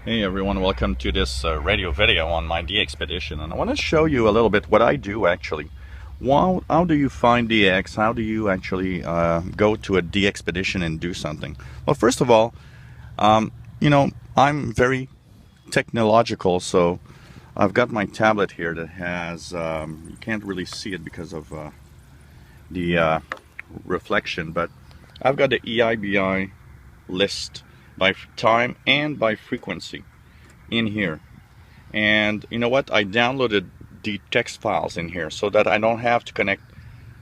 Hey everyone, welcome to this radio video on my DXpedition, and I want to show you a little bit what I do actually. How do you find DX? How do you actually go to a DXpedition and do something? Well, first of all, I'm very technological, so I've got my tablet here that has, you can't really see it because of the reflection, but I've got the EIBI list by time and by frequency in here. And you know what, I downloaded the text files in here so that I don't have to connect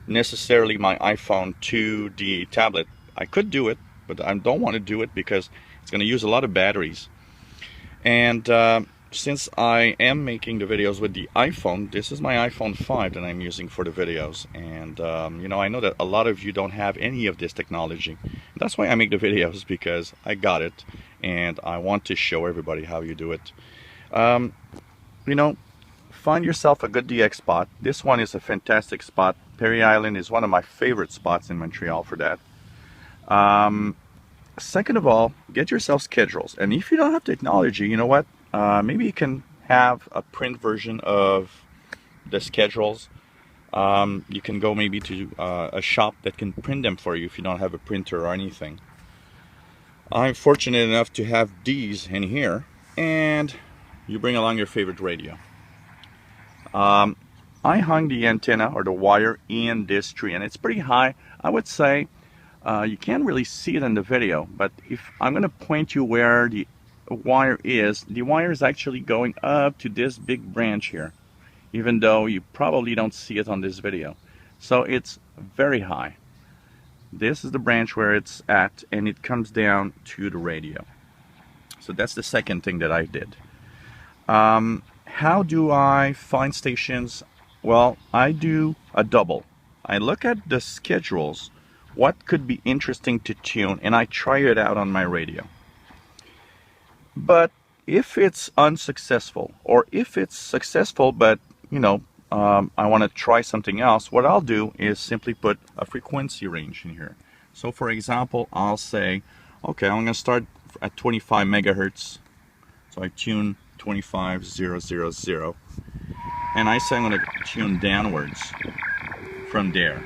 necessarily my iPhone to the tablet. I could do it, but I don't want to do it because it's going to use a lot of batteries. And since I am making the videos with the iPhone, this is my iPhone 5 that I'm using for the videos. And I know that a lot of you don't have any of this technology. That's why I make the videos, because I got it and I want to show everybody how you do it. Find yourself a good DX spot. This one is a fantastic spot. Perry Island is one of my favorite spots in Montreal for that. Second of all, get yourself schedules. And if you don't have technology, you know what? Maybe you can have a print version of the schedules. You can go maybe to a shop that can print them for you if you don't have a printer or anything. I'm fortunate enough to have these in here, and you bring along your favorite radio. I hung the antenna or the wire in this tree, and it's pretty high. I would say you can't really see it in the video, but if I'm going to point you where the wire is actually going up to this big branch here, even though you probably don't see it on this video. So it's very high. This is the branch where it's at, and it comes down to the radio. So that's the second thing that I did. How do I find stations? Well, I do a double. I look at the schedules, what could be interesting to tune, and I try it out on my radio. But if it's unsuccessful, or if it's successful but I want to try something else, what I'll do is simply put a frequency range in here. So for example, I'll say, okay, I'm going to start at 25 megahertz. So I tune 25000, and I say I'm going to tune downwards from there.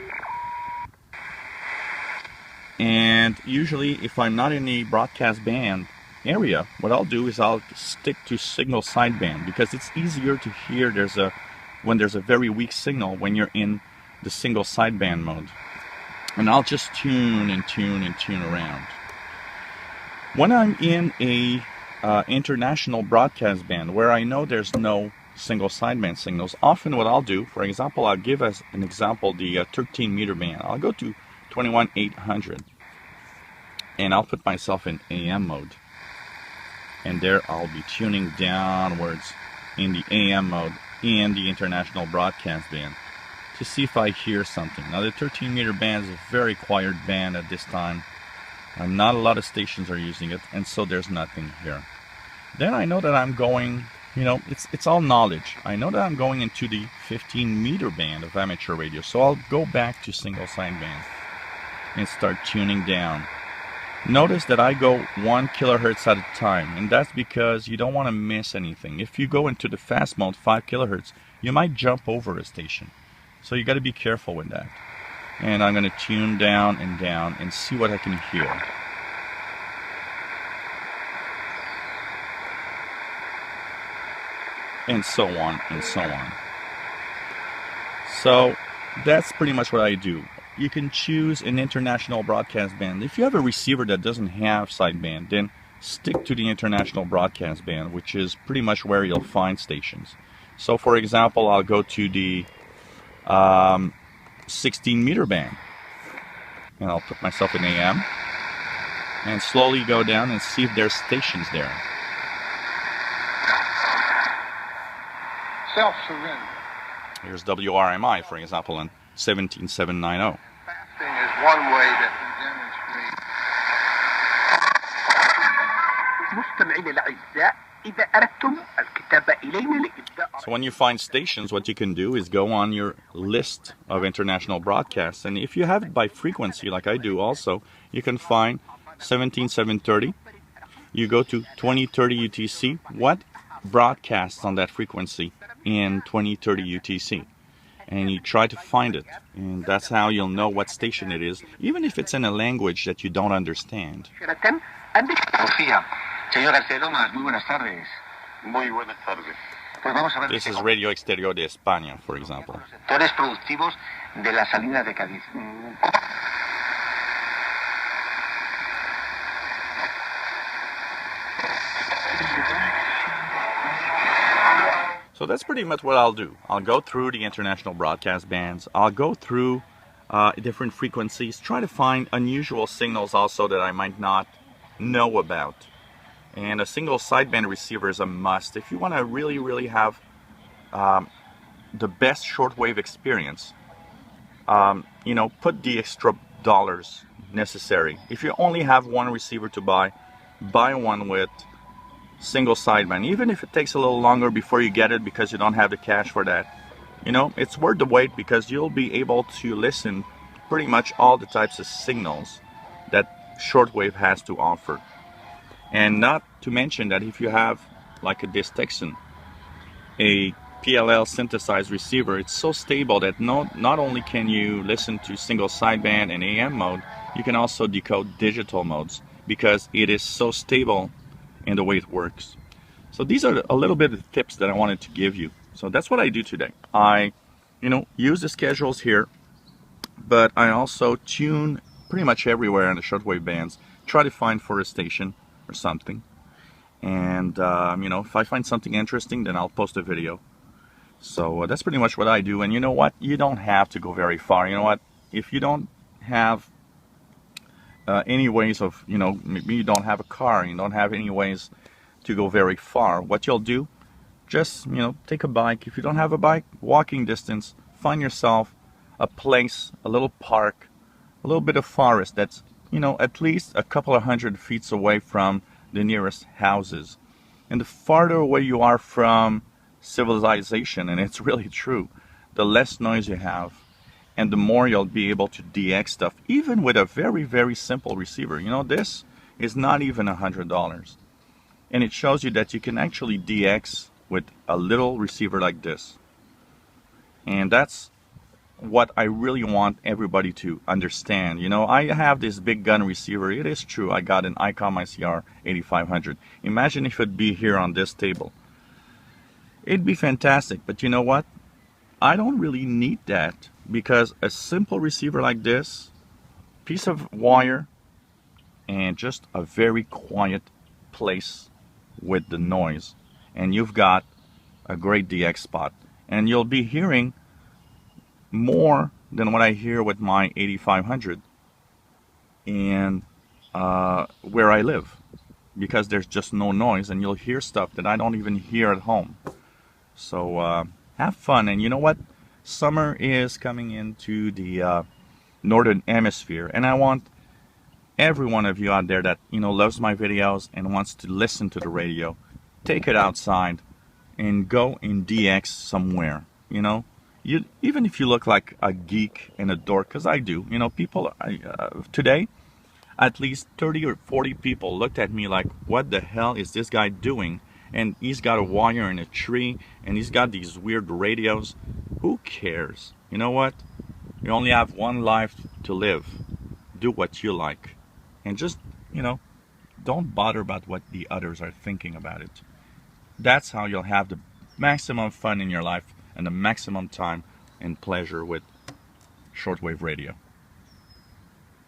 And usually if I'm not in the broadcast band area, what I'll do is I'll stick to signal sideband, because it's easier to hear when there's a very weak signal when you're in the single sideband mode. And I'll just tune and tune and tune around. When I'm in a international broadcast band where I know there's no single sideband signals, often what I'll do, for example, I'll give as an example the 13 meter band. I'll go to 21800 and I'll put myself in AM mode, and there I'll be tuning downwards in the AM mode in the international broadcast band to see if I hear something. Now the 13 meter band is a very quiet band at this time. Not a lot of stations are using it, and so there's nothing here. Then I know that I'm going, it's all knowledge. I know that I'm going into the 15 meter band of amateur radio, so I'll go back to single sideband and start tuning down. Notice that I go 1 kilohertz at a time, and that's because you don't want to miss anything. If you go into the fast mode, 5 kilohertz, you might jump over a station. So you got to be careful with that. And I'm going to tune down and see what I can hear. And so on and so on. So that's pretty much what I do. You can choose an international broadcast band. If you have a receiver that doesn't have sideband, then stick to the international broadcast band, which is pretty much where you'll find stations. So for example, I'll go to the 16 meter band, and I'll put myself in AM and slowly go down and see if there's stations there. Self-surrender. Here's WRMI, for example, in 17790. Fasting is one way that we demonstrate. مستمعينا الأعزاء، إذا أردتم الكتابة إلينا لإبداء. So when you find stations, what you can do is go on your list of international broadcasts, and if you have it by frequency, like I do also, you can find 17730, you go to 2030 UTC. What broadcasts on that frequency in 2030 UTC? And you try to find it. And that's how you'll know what station it is, even if it's in a language that you don't understand. Sofía, señor García Lomas, muy buenas tardes. Muy buenas tardes. Pues vamos a ver This is Radio Exterior de España, for example. los sectores productivos de la salida de Cádiz. So that's pretty much what I'll do. I'll go through the international broadcast bands. I'll go through different frequencies, try to find unusual signals also that I might not know about. And a single sideband receiver is a must. If you want to really have the best shortwave experience, put the extra dollars necessary. If you only have one receiver to buy one with single sideband, even if it takes a little longer before you get it because you don't have the cash for that. It's worth the wait because you'll be able to listen pretty much all the types of signals that shortwave has to offer. And not to mention that if you have like a Texan, a PLL synthesized receiver, it's so stable that not only can you listen to single sideband and AM mode, you can also decode digital modes because it is so stable in the way it works. So these are a little bit of tips that I wanted to give you. So that's what I do today. I use the schedules here, but I also tune pretty much everywhere in the shortwave bands, try to find for a station or something. And if I find something interesting, then I'll post a video. So that's pretty much what I do. And you know what? You don't have to go very far. You know what? If you don't have any ways of, maybe you don't have a car, you don't have any ways to go very far, what you'll do, just, take a bike. If you don't have a bike, walking distance, find yourself a place, a little park, a little bit of forest that's, at least a couple of 100 feet away from the nearest houses. And the farther away you are from civilization, and it's really true, the less noise you have, and the more you'll be able to DX stuff, even with a very simple receiver. This is not even $100. And it shows you that you can actually DX with a little receiver like this. And that's what I really want everybody to understand. I have this big gun receiver. It is true, I got an ICOM ICR 8500. Imagine if it'd be here on this table. It'd be fantastic, but you know what? I don't really need that because a simple receiver like this, piece of wire, and just a very quiet place with the noise, and you've got a great DX spot. And you'll be hearing more than what I hear with my 8500 and where I live, because there's just no noise, and you'll hear stuff that I don't even hear at home. So have fun. And you know what? Summer is coming into the northern hemisphere, and I want every one of you out there that loves my videos and wants to listen to the radio, take it outside and go in DX somewhere. You even if you look like a geek and a dork, because I do. People today, at least 30 or 40 people looked at me like, what the hell is this guy doing? And he's got a wire in a tree, and he's got these weird radios. Who cares? You know what? You only have one life to live. Do what you like. And just, don't bother about what the others are thinking about it. That's how you'll have the maximum fun in your life and the maximum time and pleasure with shortwave radio.